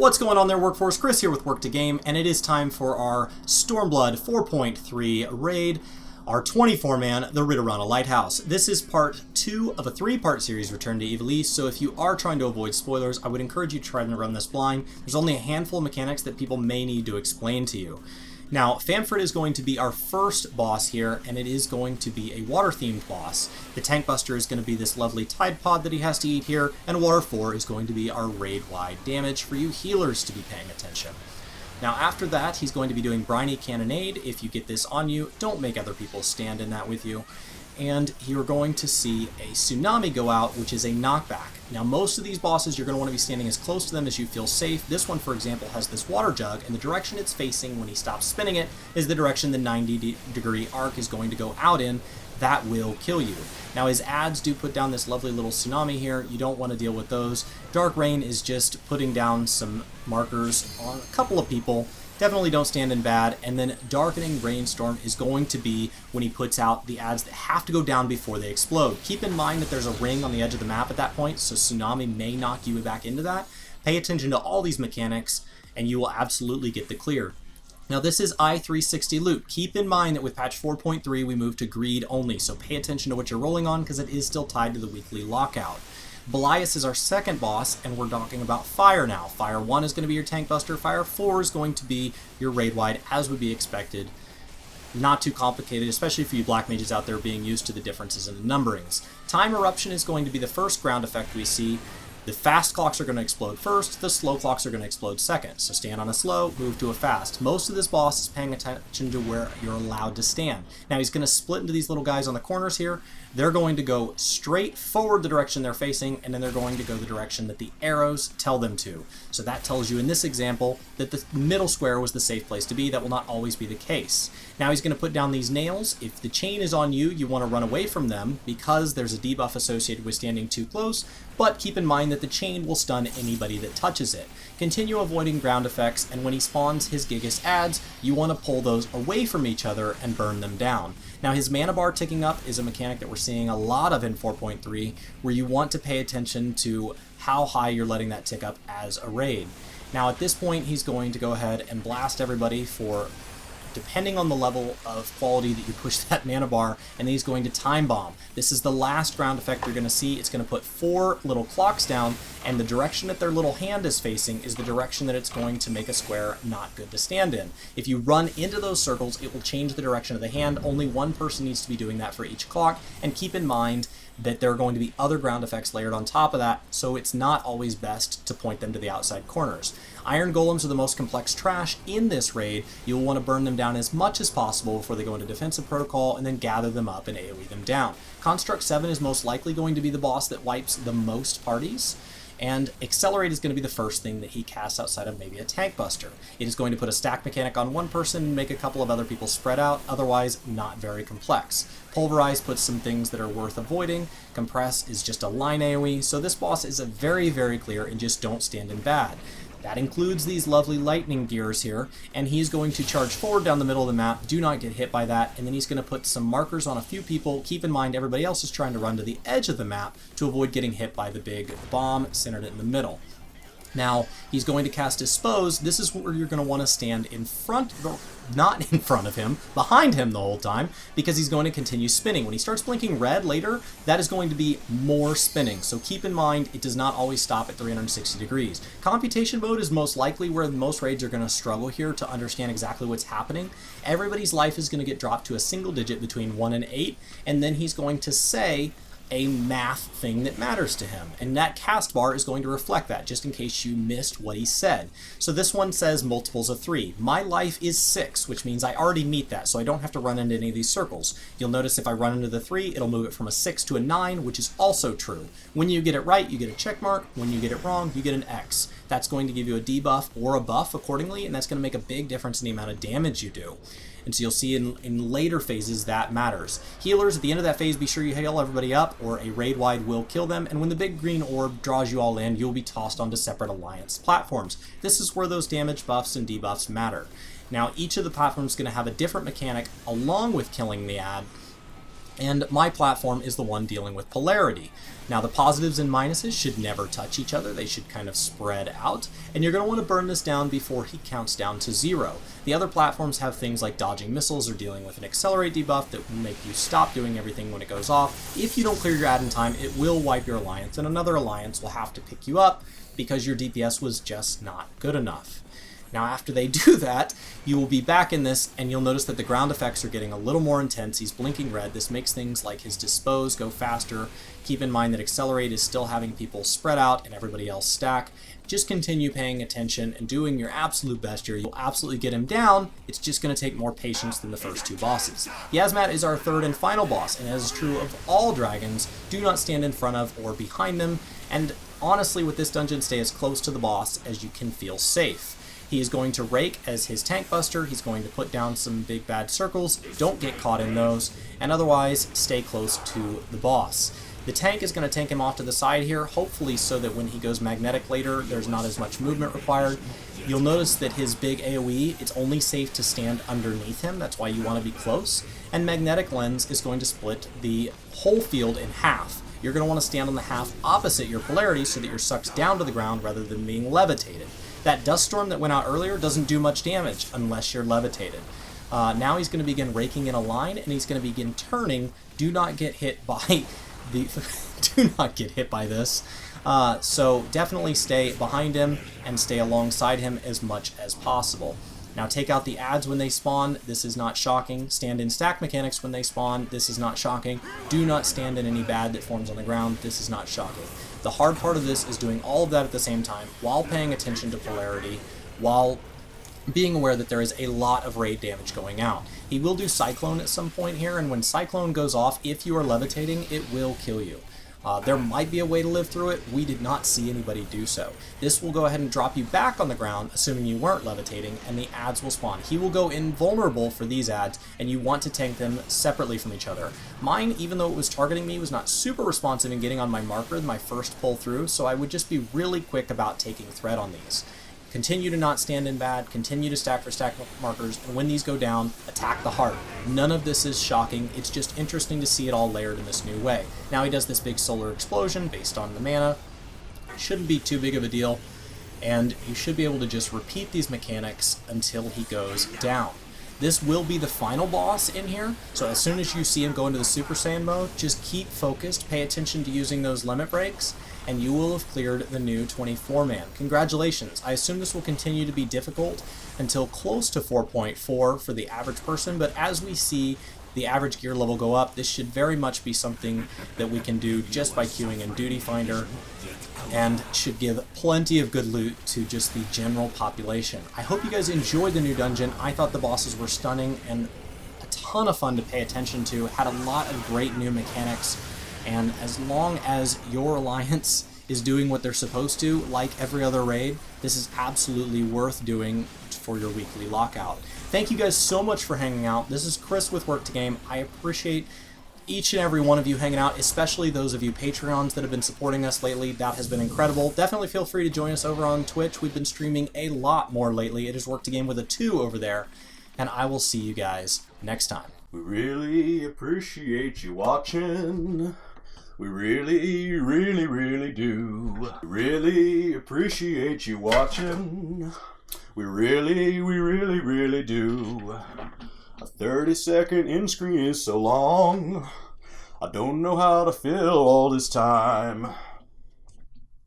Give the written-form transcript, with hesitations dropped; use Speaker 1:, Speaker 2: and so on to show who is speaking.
Speaker 1: What's going on there, Workforce? Chris here with Work to Game, and it is time for our Stormblood 4.3 raid, our 24-man, the Ridorana Lighthouse. This is part 2 of a 3-part series, Return to IVALICE, so if you are trying to avoid spoilers, I would encourage you to try to run this blind. There's only a handful of mechanics that people may need to explain to you. Now, Famfrit is going to be our first boss here, and it is going to be a water-themed boss. The Tank Buster is going to be this lovely Tide Pod that he has to eat here, and Water 4 is going to be our raid-wide damage for you healers to be paying attention. Now, after that, he's going to be doing Briny Cannonade. If you get this on you, don't make other people stand in that with you. And you're going to see a Tsunami go out, which is a knockback. Now, most of these bosses, you're going to want to be standing as close to them as you feel safe. This one, for example, has this water jug, and the direction it's facing when he stops spinning it is the direction the 90-degree arc is going to go out in. That will kill you. Now, his ads do put down this lovely little tsunami here. You don't want to deal with those. Dark Rain is just putting down some markers on a couple of people. Definitely don't stand in bad. And then Darkening Rainstorm is going to be when he puts out the ads that have to go down before they explode. Keep in mind that there's a ring on the edge of the map at that point, so Tsunami may knock you back into that. Pay attention to all these mechanics, and you will absolutely get the clear. Now, this is I-360 loot. Keep in mind that with patch 4.3 we moved to greed only, so pay attention to what you're rolling on because it is still tied to the weekly lockout. Belias is our second boss, and we're talking about Fire now. Fire 1 is going to be your Tank Buster. Fire 4 is going to be your raid wide, as would be expected. Not too complicated, especially for you black mages out there being used to the differences in the numberings. Time Eruption is going to be the first ground effect we see. The fast clocks are going to explode first, the slow clocks are going to explode second. So stand on a slow, move to a fast. Most of this boss is paying attention to where you're allowed to stand. Now he's going to split into these little guys on the corners here. They're going to go straight forward the direction they're facing, and then they're going to go the direction that the arrows tell them to. So that tells you in this example that the middle square was the safe place to be. That will not always be the case. Now he's going to put down these nails. If the chain is on you, you want to run away from them because there's a debuff associated with standing too close, but keep in mind that the chain will stun anybody that touches it. Continue avoiding ground effects, and when he spawns his Gigas ads, you want to pull those away from each other and burn them down. Now his mana bar ticking up is a mechanic that we're seeing a lot of in 4.3, where you want to pay attention to how high you're letting that tick up as a raid. Now at this point he's going to go ahead and blast everybody for, depending on the level of quality that you push that mana bar, and then he's going to Time Bomb. This is the last ground effect you're going to see. It's going to put 4 little clocks down, and the direction that their little hand is facing is the direction that it's going to make a square not good to stand in. If you run into those circles, it will change the direction of the hand. Only one person needs to be doing that for each clock, and keep in mind that there are going to be other ground effects layered on top of that, so it's not always best to point them to the outside corners. Iron Golems are the most complex trash in this raid. You'll want to burn them down as much as possible before they go into defensive protocol, and then gather them up and AoE them down. Construct 7 is most likely going to be the boss that wipes the most parties, and Accelerate is going to be the first thing that he casts outside of maybe a Tank Buster. It is going to put a stack mechanic on one person and make a couple of other people spread out, otherwise not very complex. Pulverize puts some things that are worth avoiding. Compress is just a line AoE, so this boss is a very, very clear and just don't stand in bad. That includes these lovely lightning gears here, and he's going to charge forward down the middle of the map. Do not get hit by that, and then he's going to put some markers on a few people. Keep in mind everybody else is trying to run to the edge of the map to avoid getting hit by the big bomb centered in the middle. Now, he's going to cast Dispose. This is where you're going to want to stand in front, not in front of him, behind him the whole time, because he's going to continue spinning. When he starts blinking red later, that is going to be more spinning. So keep in mind, it does not always stop at 360 degrees. Computation mode is most likely where most raids are going to struggle here to understand exactly what's happening. Everybody's life is going to get dropped to a single digit between 1 and 8, and then he's going to say a math thing that matters to him, and that cast bar is going to reflect that, just in case you missed what he said. So this one says multiples of 3. My life is 6, which means I already meet that, so I don't have to run into any of these circles. You'll notice if I run into the 3, it'll move it from a 6 to a 9, which is also true. When you get it right, you get a check mark. When you get it wrong, you get an X. That's going to give you a debuff or a buff accordingly, and that's going to make a big difference in the amount of damage you do. And so you'll see in later phases that matters. Healers, at the end of that phase, be sure you heal everybody up, or a raid-wide will kill them, and when the big green orb draws you all in, you'll be tossed onto separate alliance platforms. This is where those damage buffs and debuffs matter. Now, each of the platforms is going to have a different mechanic along with killing the ad, And my platform is the one dealing with polarity. Now the positives and minuses should never touch each other, they should kind of spread out, and you're going to want to burn this down before he counts down to 0. The other platforms have things like dodging missiles or dealing with an accelerate debuff that will make you stop doing everything when it goes off. If you don't clear your ad in time, it will wipe your alliance, and another alliance will have to pick you up because your DPS was just not good enough. Now after they do that, you will be back in this, and you'll notice that the ground effects are getting a little more intense. He's blinking red. This makes things like his dispose go faster. Keep in mind that accelerate is still having people spread out and everybody else stack. Just continue paying attention and doing your absolute best here. You'll absolutely get him down. It's just going to take more patience than the first 2 bosses. Yiazmat is our 3rd and final boss, and as is true of all dragons, do not stand in front of or behind them, and honestly with this dungeon, stay as close to the boss as you can feel safe. He is going to rake as his tank buster, he's going to put down some big bad circles, don't get caught in those, and otherwise stay close to the boss. The tank is going to tank him off to the side here, hopefully so that when he goes magnetic later, there's not as much movement required. You'll notice that his big AoE, it's only safe to stand underneath him, that's why you want to be close, and magnetic lens is going to split the whole field in half. You're going to want to stand on the half opposite your polarity so that you're sucked down to the ground rather than being levitated. That dust storm that went out earlier doesn't do much damage unless you're levitated. Now he's going to begin raking in a line, and he's going to begin turning. Do not get hit by the do not get hit by this. So definitely stay behind him and stay alongside him as much as possible. Now take out the ads when they spawn. This is not shocking. Stand in stack mechanics when they spawn. This is not shocking. Do not stand in any bad that forms on the ground. This is not shocking. The hard part of this is doing all of that at the same time while paying attention to polarity, while being aware that there is a lot of raid damage going out. He will do Cyclone at some point here, and when Cyclone goes off, if you are levitating, it will kill you. There might be a way to live through it. We did not see anybody do so. This will go ahead and drop you back on the ground, assuming you weren't levitating, and the ads will spawn. He will go invulnerable for these ads, and you want to tank them separately from each other. Mine, even though it was targeting me, was not super responsive in getting on my marker my first pull through, so I would just be really quick about taking threat on these. Continue to not stand in bad, continue to stack for stack markers, and when these go down, attack the heart. None of this is shocking, it's just interesting to see it all layered in this new way. Now he does this big solar explosion based on the mana. Shouldn't be too big of a deal, and you should be able to just repeat these mechanics until he goes down. This will be the final boss in here, so as soon as you see him go into the Super Saiyan mode, just keep focused, pay attention to using those limit breaks, and you will have cleared the new 24-man. Congratulations. I assume this will continue to be difficult until close to 4.4 for the average person, but as we see the average gear level go up, this should very much be something that we can do just by queuing in Duty Finder, and should give plenty of good loot to just the general population. I hope you guys enjoyed the new dungeon. I thought the bosses were stunning and a ton of fun to pay attention to, had a lot of great new mechanics, and as long as your alliance is doing what they're supposed to, like every other raid, this is absolutely worth doing for your weekly lockout. Thank you guys so much for hanging out. This is Chris with Work to Game. I appreciate each and every one of you hanging out, especially those of you Patreons that have been supporting us lately. That has been incredible. Definitely feel free to join us over on Twitch. We've been streaming a lot more lately. It is Work to Game with a 2 over there, and I will see you guys next time.
Speaker 2: We really appreciate you watching. We really, really, really do. We really appreciate you watching. We really, really do. A 30-second end screen is so long. I don't know how to fill all this time.